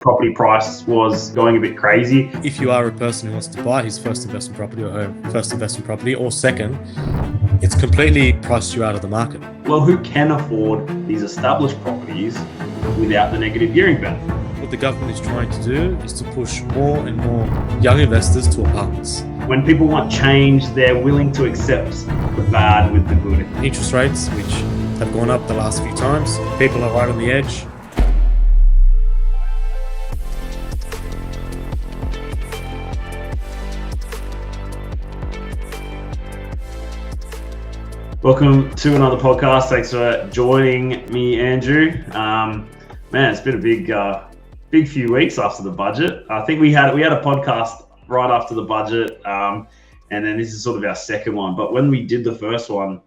property price was going a bit crazy. If you are a person who wants to buy his first investment property or her first investment property or second, it's completely priced you out of the market. Well, who can afford these established properties without the negative gearing benefit? What the government is trying to do is to push more and more young investors to apartments. When people want change, they're willing to accept the bad with the good. Interest rates, which have gone up the last few times, people are right on the edge. Welcome to another podcast. Thanks for joining me, Andrew. Man, it's been a big few weeks after the budget. I think we had a podcast right after the budget, and then this is sort of our second one. But when we did the first one,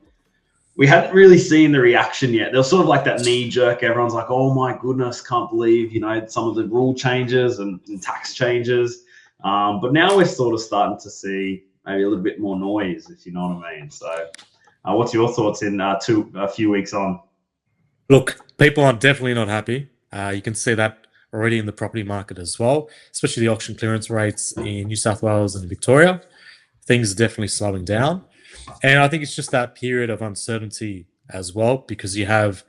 we hadn't really seen the reaction yet. There was sort of like that knee jerk. Everyone's like, "Oh my goodness, can't believe some of the rule changes and tax changes." But now we're sort of starting to see maybe a little bit more noise, if you know what I mean. So. What's your thoughts in a few weeks on? Look, people are definitely not happy. You can see that already in the property market as well, especially the auction clearance rates in New South Wales and Victoria. Things are definitely slowing down. And I think it's just that period of uncertainty as well, because you have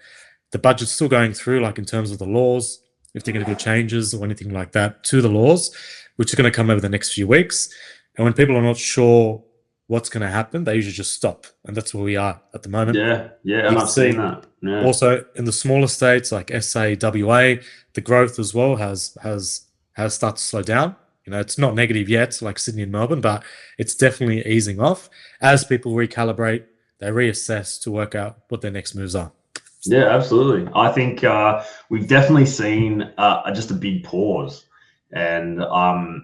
the budget still going through, like in terms of the laws, if they're going to do changes or anything like that to the laws, which are going to come over the next few weeks. And when people are not sure what's going to happen, they usually just stop, and that's where we are at the moment. Yeah, and I've seen that. Yeah. Also, in the smaller states like SA, WA, the growth as well has started to slow down. It's not negative yet, like Sydney and Melbourne, but it's definitely easing off as people recalibrate. They reassess to work out what their next moves are. Yeah, absolutely. I think we've definitely seen just a big pause. And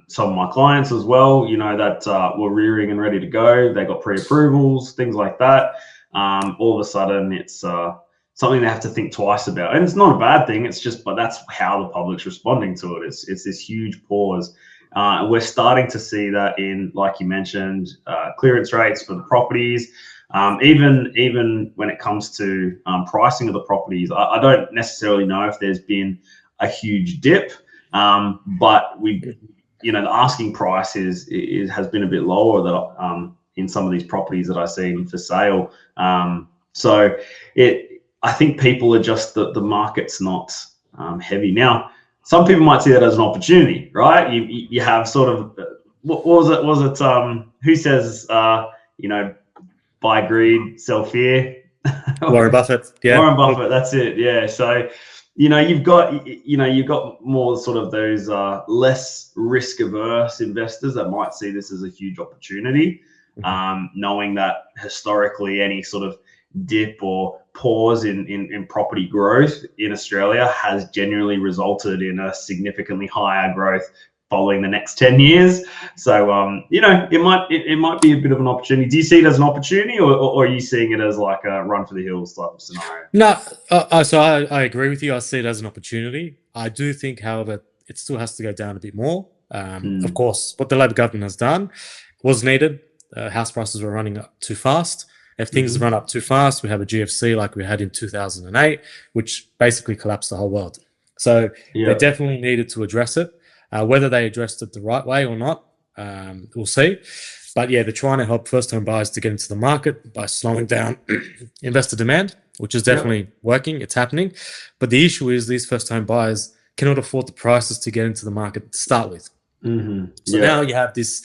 some of my clients as well, that were rearing and ready to go. They got pre-approvals, things like that. All of a sudden, it's something they have to think twice about. And it's not a bad thing. But that's how the public's responding to it. It's this huge pause. And we're starting to see that in, like you mentioned, clearance rates for the properties. Even when it comes to pricing of the properties, I don't necessarily know if there's been a huge dip. But the asking price has been a bit lower than in some of these properties that I've seen for sale. So I think people are just the market's not heavy now. Some people might see that as an opportunity, right? You have sort of what was it? Who says buy greed, sell fear? Warren Buffett. Yeah, Warren Buffett. That's it. Yeah. So. You've got more sort of those less risk-averse investors that might see this as a huge opportunity, knowing that historically any sort of dip or pause in property growth in Australia has generally resulted in a significantly higher growth following the next 10 years. So, it might be a bit of an opportunity. Do you see it as an opportunity or are you seeing it as like a run for the hills type of scenario? No, so I agree with you. I see it as an opportunity. I do think, however, it still has to go down a bit more. Of course, what the Labor government has done was needed. House prices were running up too fast. If things run up too fast, we have a GFC like we had in 2008, which basically collapsed the whole world. So they definitely needed to address it. Whether they addressed it the right way or not, we'll see. But yeah, they're trying to help first-home buyers to get into the market by slowing down investor demand, which is definitely working. It's happening. But the issue is these first-home buyers cannot afford the prices to get into the market to start with. So now you have this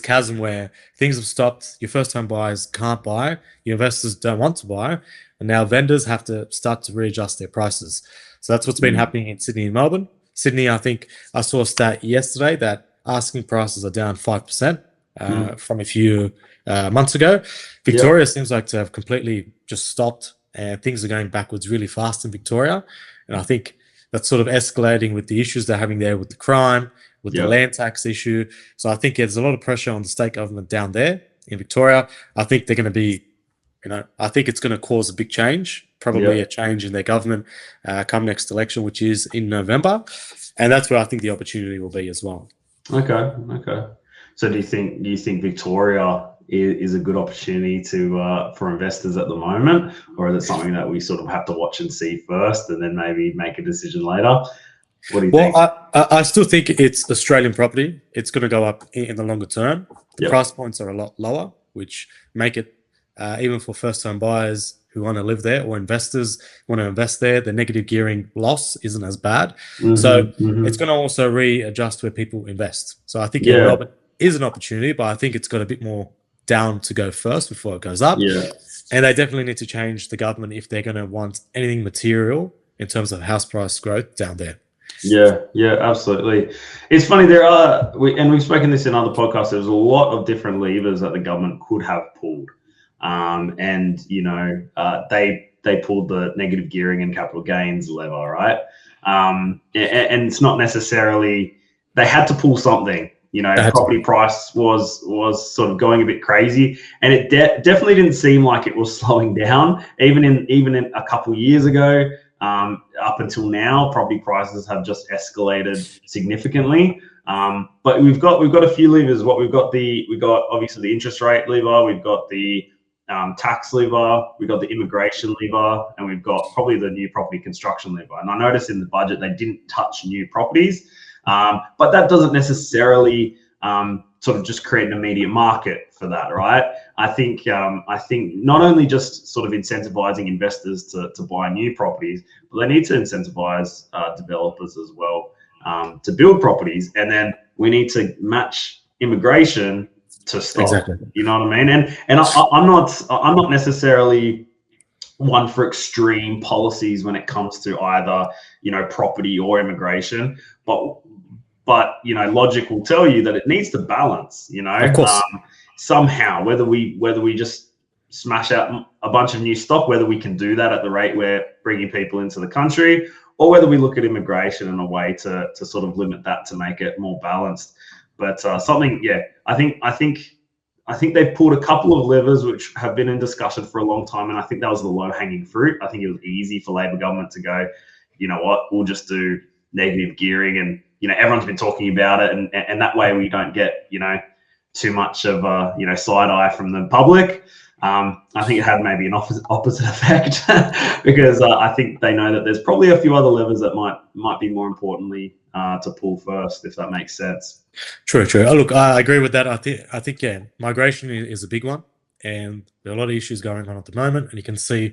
chasm where things have stopped. Your first-home buyers can't buy. Your investors don't want to buy. And now vendors have to start to readjust their prices. So that's what's been happening in Sydney and Melbourne. Sydney, I think I saw a stat yesterday that asking prices are down 5% from a few months ago. Victoria seems like to have completely just stopped, and things are going backwards really fast in Victoria. And I think that's sort of escalating with the issues they're having there with the crime, with the land tax issue. So I think there's a lot of pressure on the state government down there in Victoria. I think they're going to be, I think it's going to cause a big change. Probably a change in their government come next election, which is in November. And that's where I think the opportunity will be as well. Okay. So do you think Victoria is a good opportunity for investors at the moment, or is it something that we sort of have to watch and see first and then maybe make a decision later? What do you Well, think? I still think it's Australian property. It's going to go up in the longer term. The Yep. price points are a lot lower, which make it even for first-time buyers who want to live there or investors want to invest there, the negative gearing loss isn't as bad. So it's going to also readjust where people invest. So I think yeah, Yeah. Melbourne is an opportunity, but I think it's got a bit more down to go first before it goes up. Yeah. And they definitely need to change the government if they're going to want anything material in terms of house price growth down there. Yeah, absolutely. It's funny, we've spoken this in other podcasts, there's a lot of different levers that the government could have pulled. And, you know, they pulled the negative gearing and capital gains lever, right? And it's not necessarily, they had to pull something. You know, property price was sort of going a bit crazy, and it definitely didn't seem like it was slowing down. Even in a couple of years ago, up until now, property prices have just escalated significantly. But we've got a few levers. We've got obviously the interest rate lever. We've got the tax lever. We've got the immigration lever, and we've got probably the new property construction lever. And I noticed in the budget they didn't touch new properties. But that doesn't necessarily sort of just create an immediate market for that, right? I think not only just sort of incentivizing investors to buy new properties, but they need to incentivize developers as well to build properties, and then we need to match immigration to stock. Exactly. You know what I mean? And I'm not necessarily one for extreme policies when it comes to either, you know, property or immigration, but you know, logic will tell you that it needs to balance, you know, of course. Somehow, whether we just smash out a bunch of new stock, whether we can do that at the rate we're bringing people into the country, or whether we look at immigration in a way to sort of limit that to make it more balanced. But I think they've pulled a couple of levers which have been in discussion for a long time, and I think that was the low-hanging fruit. I think it was easy for Labor government to go, you know what, we'll just do negative gearing, and you know, everyone's been talking about it, and that way we don't get, you know, too much of a, you know, side eye from the public. I think it had maybe an opposite effect because I think they know that there's probably a few other levers that might be more importantly to pull first, if that makes sense. True. Oh, look, I agree with that. I think yeah, migration is a big one, and there are a lot of issues going on at the moment, and you can see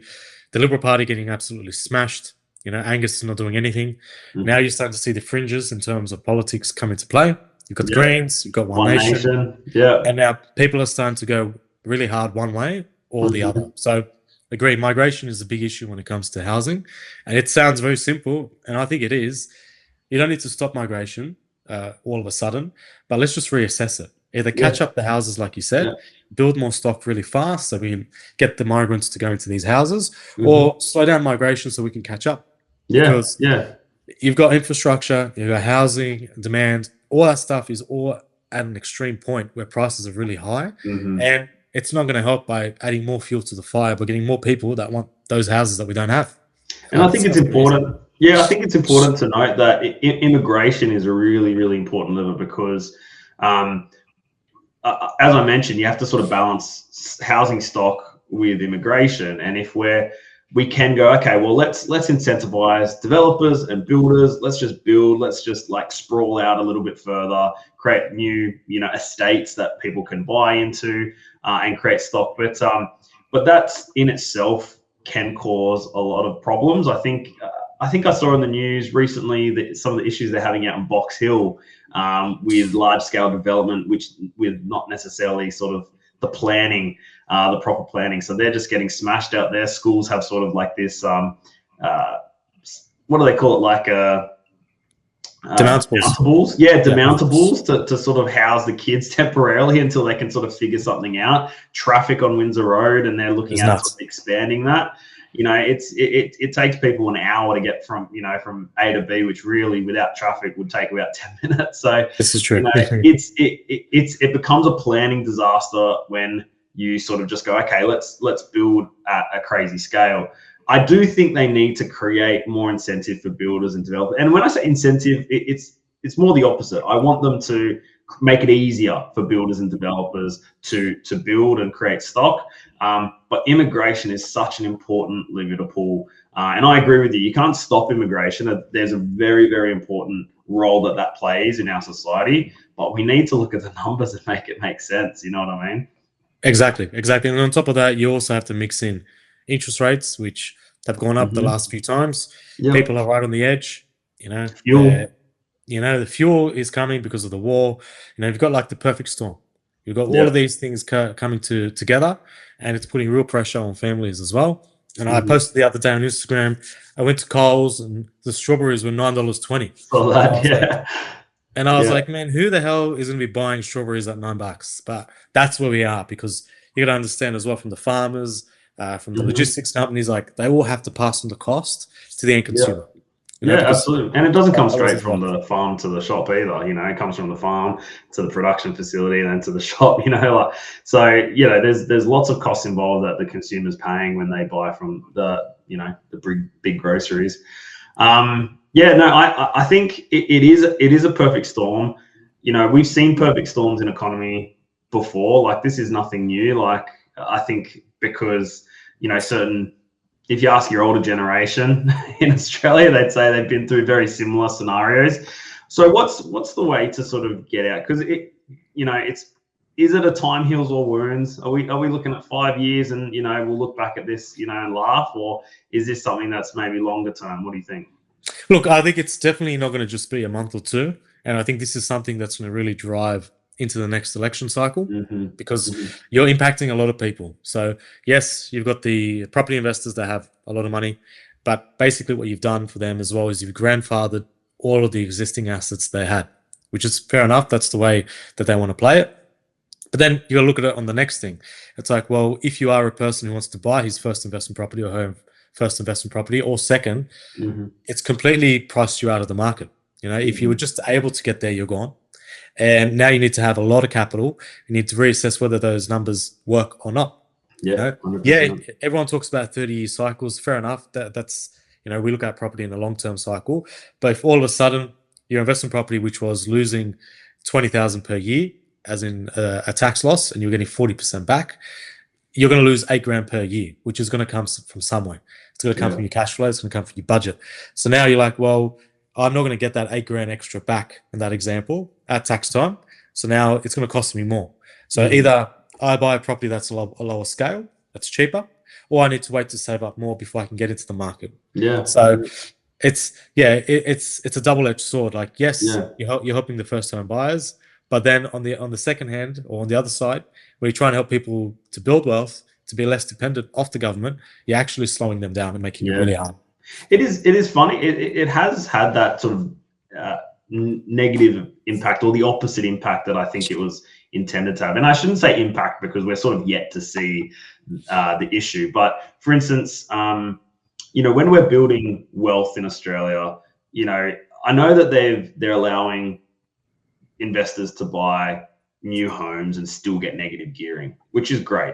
the Liberal Party getting absolutely smashed. You know, Angus is not doing anything. Now you're starting to see the fringes in terms of politics come into play. You've got the Greens, you've got One Nation. Yeah. And now people are starting to go really hard one way or the other. So agree, migration is a big issue when it comes to housing. And it sounds very simple, and I think it is. You don't need to stop migration all of a sudden, but let's just reassess it. Either catch up the houses, like you said, build more stock really fast so we can get the migrants to go into these houses, or slow down migration so we can catch up. Because you've got infrastructure, you've got housing, demand, all that stuff is all at an extreme point where prices are really high. And it's not going to help by adding more fuel to the fire, but getting more people that want those houses that we don't have. And I think it's important. Yeah, I think it's important to note that immigration is a really, really important lever because, as I mentioned, you have to sort of balance housing stock with immigration. And if we can go, okay, well, let's incentivize developers and builders. Let's just build. Let's just like sprawl out a little bit further, create new, you know, estates that people can buy into and create stock. But that's in itself can cause a lot of problems. I think I saw in the news recently that some of the issues they're having out in Box Hill with large scale development, which with not necessarily sort of the planning, the proper planning. So they're just getting smashed out there. Schools have sort of like this, what do they call it? Like demountables. Yeah, demountables to sort of house the kids temporarily until they can sort of figure something out. Traffic on Windsor Road, and they're looking at sort of expanding that. You know, it takes people an hour to get from A to B, which really without traffic would take about 10 minutes. So this is true. You know, it becomes a planning disaster when you sort of just go, okay, let's build at a crazy scale. I do think they need to create more incentive for builders and developers. And when I say incentive, it's more the opposite. I want them to make it easier for builders and developers to build and create stock. But immigration is such an important lever to pull And I agree with you. You can't stop immigration. There's a very, very important role that plays in our society, but we need to look at the numbers and make it make sense. You know what I mean? Exactly. And on top of that, you also have to mix in interest rates, which have gone up the last few times. Yep. People are right on the edge. Fuel. The fuel is coming because of the war. You've got like the perfect storm. You've got all of these things coming together, and it's putting real pressure on families as well. And I posted the other day on Instagram, I went to Coles and the strawberries were $9.20. Oh, that, And I was like, man, who the hell is going to be buying strawberries at $9? But that's where we are, because you got to understand as well, from the farmers, from the logistics companies, like they all have to pass on the cost to the end consumer. Absolutely. And it doesn't come straight from the farm to the shop either. It comes from the farm to the production facility and then to the shop. There's lots of costs involved that the consumer's paying when they buy from the big groceries. I think it is a perfect storm. We've seen perfect storms in economy before. Like, this is nothing new. Like, I think because if you ask your older generation in Australia, they'd say they've been through very similar scenarios. So what's the way to sort of get out? Because is it a time heals all wounds? Are we looking at 5 years and we'll look back at this and laugh, or is this something that's maybe longer term? What do you think? Look, I think it's definitely not going to just be a month or two, and I think this is something that's going to really drive into the next election cycle, because you're impacting a lot of people. So yes, you've got the property investors that have a lot of money, but basically what you've done for them as well is you've grandfathered all of the existing assets they had, which is fair enough. That's the way that they want to play it. But then you got to look at it on the next thing. It's like, well, if you are a person who wants to buy his first investment property or her first investment property or second, it's completely priced you out of the market. If you were just able to get there, you're gone. And now you need to have a lot of capital. You need to reassess whether those numbers work or not. Everyone talks about 30-year cycles. Fair enough. That's we look at property in a long-term cycle. But if all of a sudden your investment property, which was losing $20,000 per year, as in a tax loss, and you're getting 40% back, you're going to lose $8,000 per year, which is going to come from somewhere. It's going to come from your cash flow. It's going to come from your budget. So now you're like, well, I'm not going to get that $8,000 extra back in that example at tax time. So now it's going to cost me more. So either I buy a property that's a lower scale, that's cheaper, or I need to wait to save up more before I can get into the market. So it's a double-edged sword. Like, yes, you're helping the first-time buyers, but then on the second hand, or on the other side, where you're trying to help people to build wealth, to be less dependent off the government, you're actually slowing them down and making it really hard. It is funny. It has had that sort of negative impact, or the opposite impact that I think it was intended to have. And I shouldn't say impact, because we're sort of yet to see the issue. But for instance, when we're building wealth in Australia, I know that they're allowing investors to buy new homes and still get negative gearing, which is great.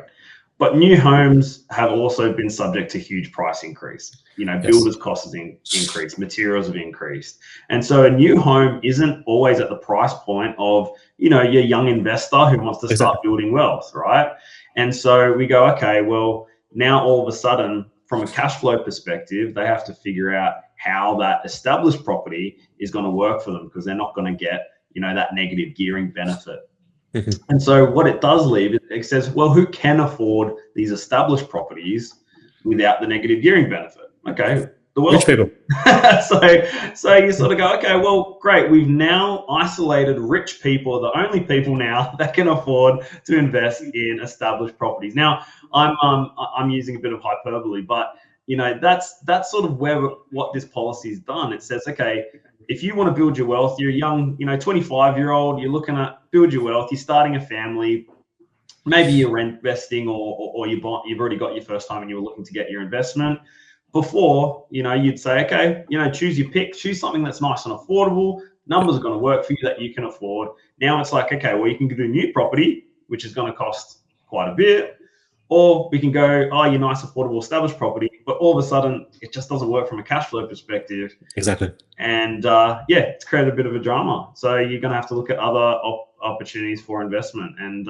But new homes have also been subject to huge price increase. Builders' costs have increased, materials have increased. And so a new home isn't always at the price point of, your young investor who wants to start building wealth, right? And so we go, okay, well, now all of a sudden, from a cash flow perspective, they have to figure out how that established property is going to work for them, because they're not going to get, that negative gearing benefit. And so what it does leave, it says, well, who can afford these established properties without the negative gearing benefit? Okay, the wealth. Rich people. so you sort of go, okay, well, great. We've now isolated rich people, the only people now that can afford to invest in established properties. Now, I'm using a bit of hyperbole, but that's sort of what this policy has done. It says, okay, if you want to build your wealth, you're a young, 25-year-old, you're looking at build your wealth, you're starting a family, maybe you're investing, or you've already got your first time and you were looking to get your investment. Before, you'd say, okay, choose your pick, choose something that's nice and affordable, numbers are going to work for you that you can afford. Now it's like, okay, well, you can do new property, which is going to cost quite a bit, or we can go, oh, your nice, affordable, established property, but all of a sudden, it just doesn't work from a cash flow perspective. Exactly. And it's created a bit of a drama. So you're going to have to look at other opportunities for investment. And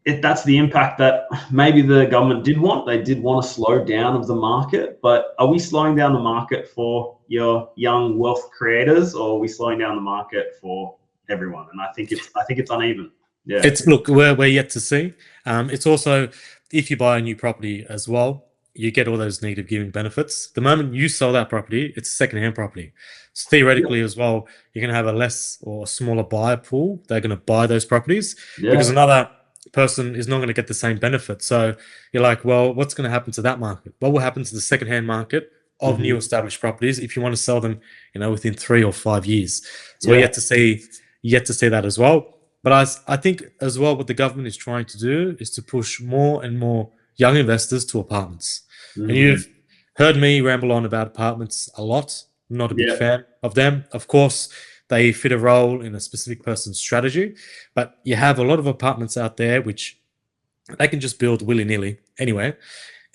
that's the impact that maybe the government did want. They did want a slow down of the market, but are we slowing down the market for your young wealth creators, or are we slowing down the market for everyone? And I think it's uneven. Yeah. It's look, we're yet to see. It's also, if you buy a new property as well, you get all those negative gearing benefits. The moment you sell that property, it's a second-hand property. So theoretically as well, you're going to have a less or a smaller buyer pool. They're going to buy those properties because another person is not going to get the same benefit. So you're like, well, what's going to happen to that market? What will happen to the second-hand market of new established properties if you want to sell them, within 3 or 5 years? So we're yet to see that as well. But I think as well, what the government is trying to do is to push more and more young investors to apartments. And you've heard me ramble on about apartments a lot. I'm not a big fan of them. Of course, they fit a role in a specific person's strategy, but you have a lot of apartments out there which they can just build willy-nilly anyway.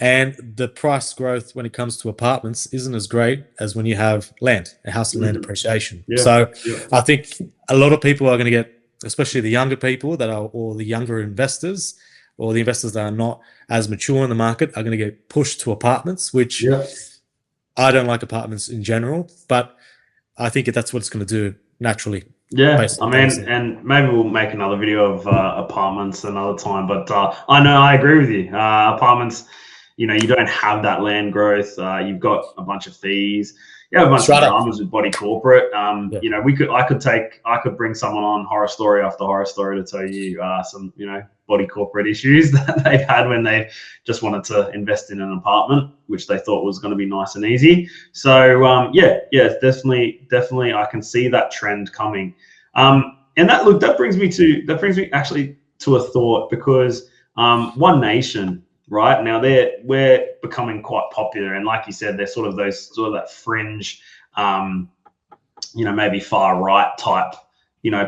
And the price growth when it comes to apartments isn't as great as when you have land, a house and land appreciation. So I think a lot of people are going to get, especially the younger people or the younger investors, or the investors that are not as mature in the market, are going to get pushed to apartments, which I don't like apartments in general, but I think that's what it's going to do naturally. Yeah, I mean, and maybe we'll make another video of apartments another time, but I know I agree with you. Apartments, you don't have that land growth. You've got a bunch of fees. You have a bunch of dramas with body corporate. I could bring someone on horror story after horror story to tell you some, body corporate issues that they've had when they just wanted to invest in an apartment, which they thought was going to be nice and easy. So definitely, I can see that trend coming. And that brings me actually to a thought, because One Nation. Right now, we're becoming quite popular, and like you said, they're sort of that fringe, maybe far right type,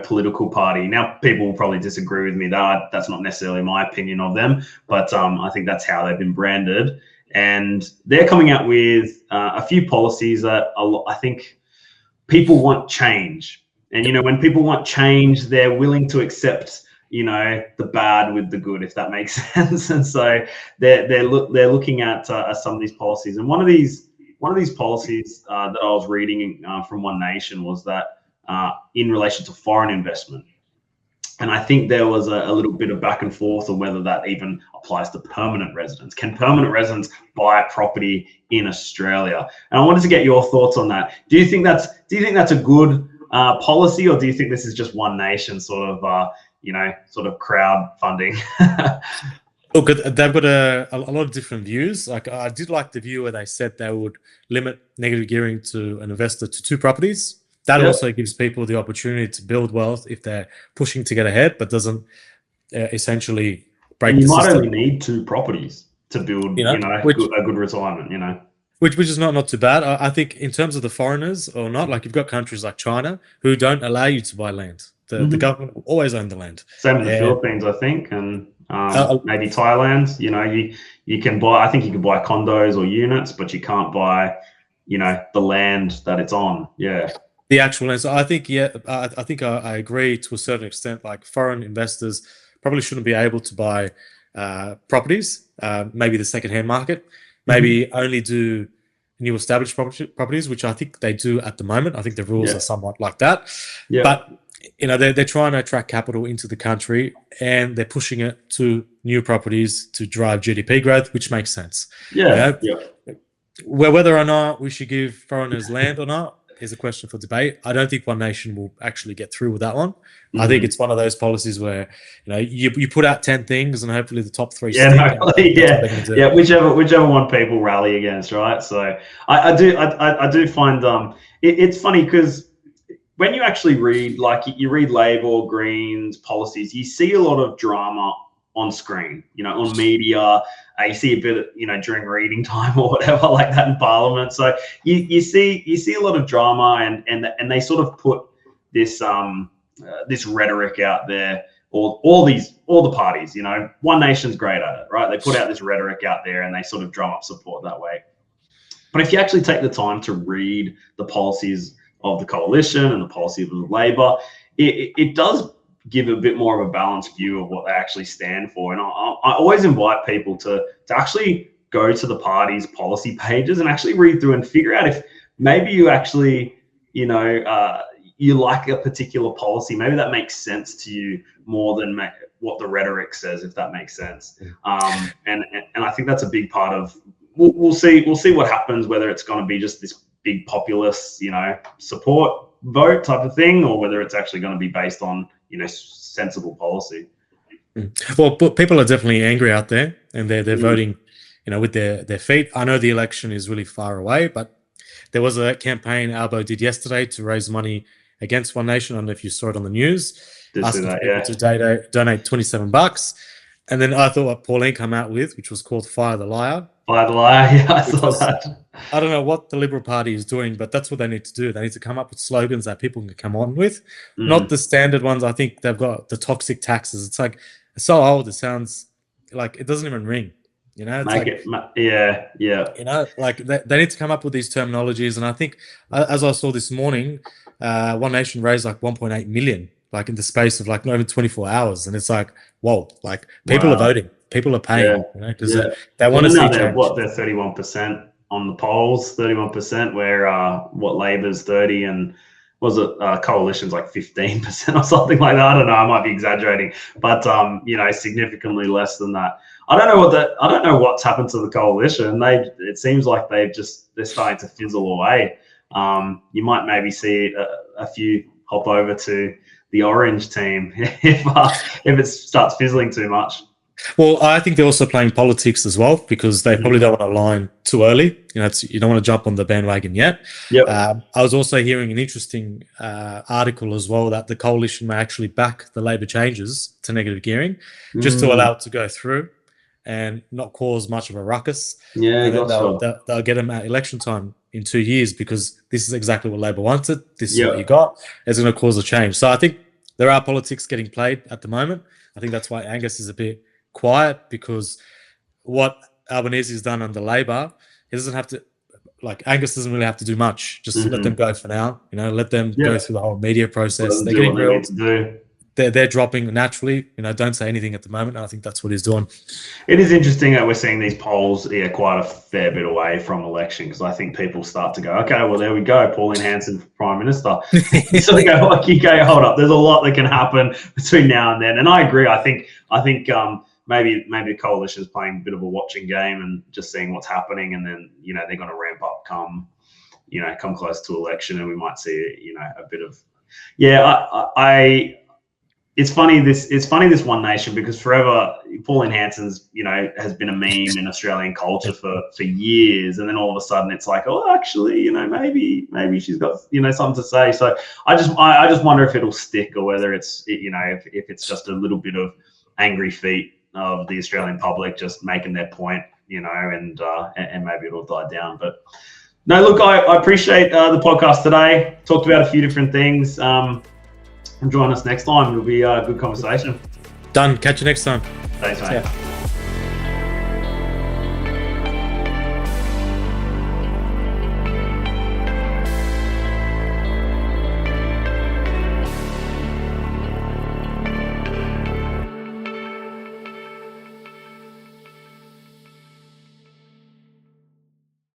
political party. Now, people will probably disagree with me. That's not necessarily my opinion of them, but I think that's how they've been branded, and they're coming out with a few policies that I think people want change, and when people want change, they're willing to accept the bad with the good, if that makes sense. And so they're looking at some of these policies. And one of these policies that I was reading from One Nation was that in relation to foreign investment. And I think there was a little bit of back and forth on whether that even applies to permanent residents. Can permanent residents buy a property in Australia? And I wanted to get your thoughts on that. Do you think that's a good policy, or do you think this is just One Nation sort of crowdfunding? Look, they've got a lot of different views. Like, I did like the view where they said they would limit negative gearing to an investor to 2 properties. That also gives people the opportunity to build wealth if they're pushing to get ahead, but doesn't essentially break the system. You might only need 2 properties to build, a good retirement, Which is not too bad. I think in terms of the foreigners or not, like, you've got countries like China who don't allow you to buy land. The government will always own the land. Same in the Philippines, I think, and maybe Thailand. You can buy. I think you can buy condos or units, but you can't buy, the land that it's on. Yeah. The actual land. So I think, I agree to a certain extent. Like, foreign investors probably shouldn't be able to buy properties. Maybe the second-hand market. Maybe only do new established properties, which I think they do at the moment. I think the rules are somewhat like that. Yeah. But they're trying to attract capital into the country, and they're pushing it to new properties to drive GDP growth, which makes sense. Whether or not we should give foreigners land or not is a question for debate. I don't think One Nation will actually get through with that one. I think it's one of those policies where you put out 10 things and hopefully the top 3 stick. Whichever one people rally against, right? So I do find it's funny, because when you actually read, like, you read Labor, Greens policies, you see a lot of drama on screen, on media. You see a bit of, during reading time or whatever like that in Parliament. So you see a lot of drama, and they sort of put this this rhetoric out there. All the parties, One Nation's great at it, right? They put out this rhetoric out there, and they sort of drum up support that way. But if you actually take the time to read the policies of the coalition and the policy of Labor, it does give a bit more of a balanced view of what they actually stand for. And I always invite people to actually go to the party's policy pages and actually read through and figure out if maybe you actually, you know, you like a particular policy. Maybe that makes sense to you more than what the rhetoric says, if that makes sense. And I think that's a big part of. We'll see what happens. Whether it's going to be just this big populist, you know, support vote type of thing, or whether it's actually going to be based on, you know, sensible policy. Well, but people are definitely angry out there, and they're voting, you know, with their feet. I know the election is really far away, but there was a campaign Albo did yesterday to raise money against One Nation. I don't know if you saw it on the news, asking people to donate $27. And then I thought what Pauline came out with, which was called Fire the Liar. Fire the Liar, yeah, I saw that. I don't know what the Liberal Party is doing, but that's what they need to do. They need to come up with slogans that people can come on with, not the standard ones. I think they've got the toxic taxes. It's like, it's so old, it sounds like it doesn't even ring. You know, it's yeah. You know, like they need to come up with these terminologies. And I think, as I saw this morning, One Nation raised like 1.8 million, like in the space of like not even 24 hours. And it's like, whoa, like people are voting, people are paying, you know, because they want to see change. What, they're 31% on the polls, 31%, where what Labor's 30 and was it Coalition's like 15% or something like that. I don't know, I might be exaggerating, but you know, significantly less than that. I don't know what's happened to the Coalition. It seems like they're starting to fizzle away. You might maybe see a few hop over to the Orange team if it starts fizzling too much. Well, I think they're also playing politics as well, because they probably don't want to align too early. You know, you don't want to jump on the bandwagon yet. Yep. I was also hearing an interesting article as well that the Coalition may actually back the Labor changes to negative gearing, just to allow it to go through and not cause much of a ruckus. Yeah, they'll get them at election time in 2 years, because this is exactly what Labor wanted. This is what you got. It's going to cause a change. So I think there are politics getting played at the moment. I think that's why Angus is a bit quiet, because what Albanese has done under Labor, he doesn't have to, like, Angus doesn't really have to do much. Just let them go for now. You know, let them go through the whole media process. They're getting real. They're dropping naturally. You know, don't say anything at the moment. And I think that's what he's doing. It is interesting that we're seeing these polls quite a fair bit away from election, because I think people start to go, okay, well, there we go, Pauline Hanson for Prime Minister. You sort of go, okay, hold up. There's a lot that can happen between now and then. And I agree. I think maybe the Coalition is playing a bit of a watching game and just seeing what's happening, and then, you know, they're going to ramp up come close to election, and we might see, you know, a bit of It's funny this One Nation, because forever Pauline Hanson's, you know, has been a meme in Australian culture for years, and then all of a sudden it's like, oh, actually, you know, maybe she's got, you know, something to say. So I just wonder if it'll stick, or whether it's, you know, if it's just a little bit of angry feet of the Australian public just making their point, you know, and maybe it'll die down. But no, look, I appreciate the podcast today. Talked about a few different things. Join us next time. It'll be a good conversation. Done. Catch you next time. Thanks, mate.